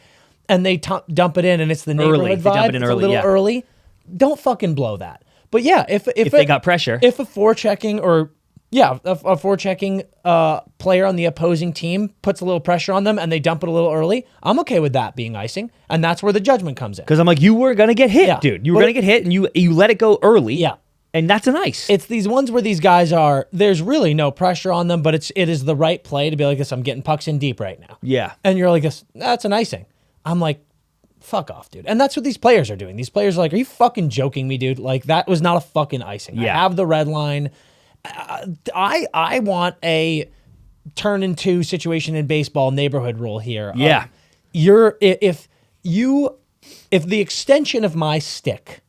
And they dump it in, and it's the neighborhood vibe. It's a little early. Don't fucking blow that. But yeah, if they got pressure. If a forechecking or a forechecking player on the opposing team puts a little pressure on them and they dump it a little early, I'm okay with that being icing. And that's where the judgment comes in. Because I'm like, you were going to get hit, dude. You were going to get hit, and you let it go early. Yeah. And that's an ice. It's these ones where these guys there's really no pressure on them, but it is the right play to be like this, I'm getting pucks in deep right now. Yeah. And you're like, that's an icing. I'm like, fuck off, dude. And that's what these players are doing. These players are like, are you fucking joking me, dude? Like, that was not a fucking icing. Yeah. I have the red line. I want a turn into situation in baseball neighborhood rule here. Yeah. If the extension of my stick.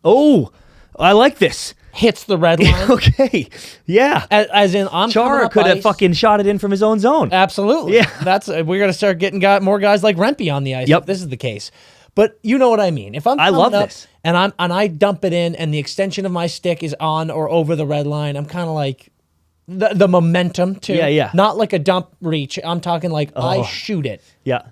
Oh, I like this. Hits the red line. Okay. Yeah. As in, I'm Chara could have fucking shot it in from his own zone. Absolutely. Yeah. We're going to start getting more guys like Rempe on the ice if this is the case. But you know what I mean. If I love this. And I dump it in and the extension of my stick is on or over the red line, I'm kind of like the momentum too. Yeah. Not like a dump reach. I'm talking like I shoot it. Yeah.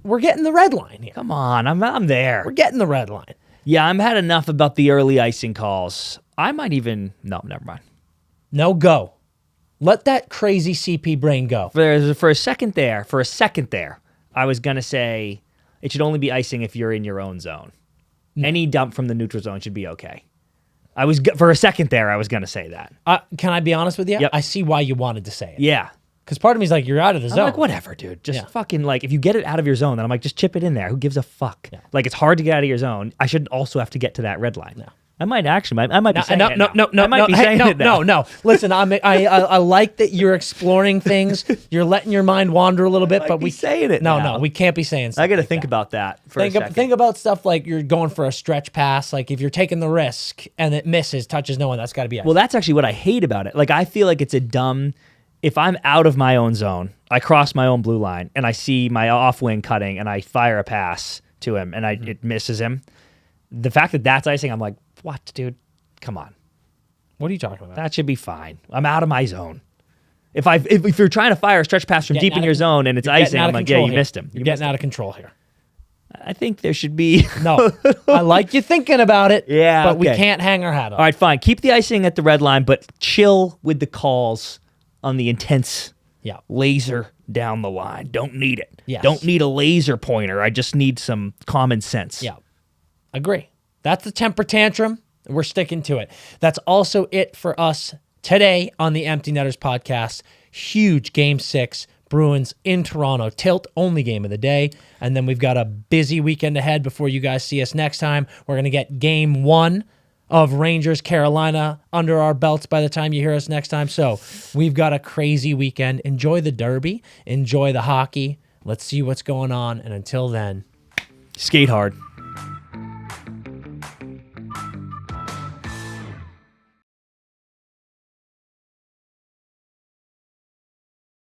We're getting the red line here. Come on. I'm there. We're getting the red line. Yeah, I've had enough about the early icing calls. I might even... No, never mind. No, go. Let that crazy CP brain go. For a second there, I was going to say it should only be icing if you're in your own zone. Any dump from the neutral zone should be okay. For a second there, I was going to say that. Can I be honest with you? Yep. I see why you wanted to say it. Yeah. Because part of me is like, you're out of the zone. I'm like, whatever, dude. Just fucking like, if you get it out of your zone, then I'm like, just chip it in there. Who gives a fuck? Yeah. Like, it's hard to get out of your zone. I shouldn't also have to get to that red line. No. I might actually. I might be saying it now. No. Listen, I like that you're exploring things. You're letting your mind wander a little bit, but we saying it. No, we can't be saying. I got to think about that for a second. Think about stuff like you're going for a stretch pass. Like if you're taking the risk and it misses, touches no one, that's got to be ice. Well, that's actually what I hate about it. Like I feel like it's a dumb. If I'm out of my own zone, I cross my own blue line, and I see my off wing cutting, and I fire a pass to him, and it misses him. The fact that that's icing, I'm like, what, dude? Come on. What are you talking about? That should be fine. I'm out of my zone. If you're trying to fire a stretch pass from deep in your zone and it's icing, I'm like, yeah, you missed him. You're getting out of control here. I think there should be... No. I like you thinking about it, yeah, but we can't hang our hat on. All right, fine. Keep the icing at the red line, but chill with the calls on the intense laser down the line. Don't need it. Yes. Don't need a laser pointer. I just need some common sense. Yeah. Agree. That's the temper tantrum. We're sticking to it. That's also it for us today on the Empty Netters podcast. Huge Game 6 Bruins in Toronto. Tilt, only game of the day. And then we've got a busy weekend ahead before you guys see us next time. We're going to get game 1 of Rangers Carolina under our belts by the time you hear us next time. So we've got a crazy weekend. Enjoy the derby. Enjoy the hockey. Let's see what's going on. And until then, skate hard.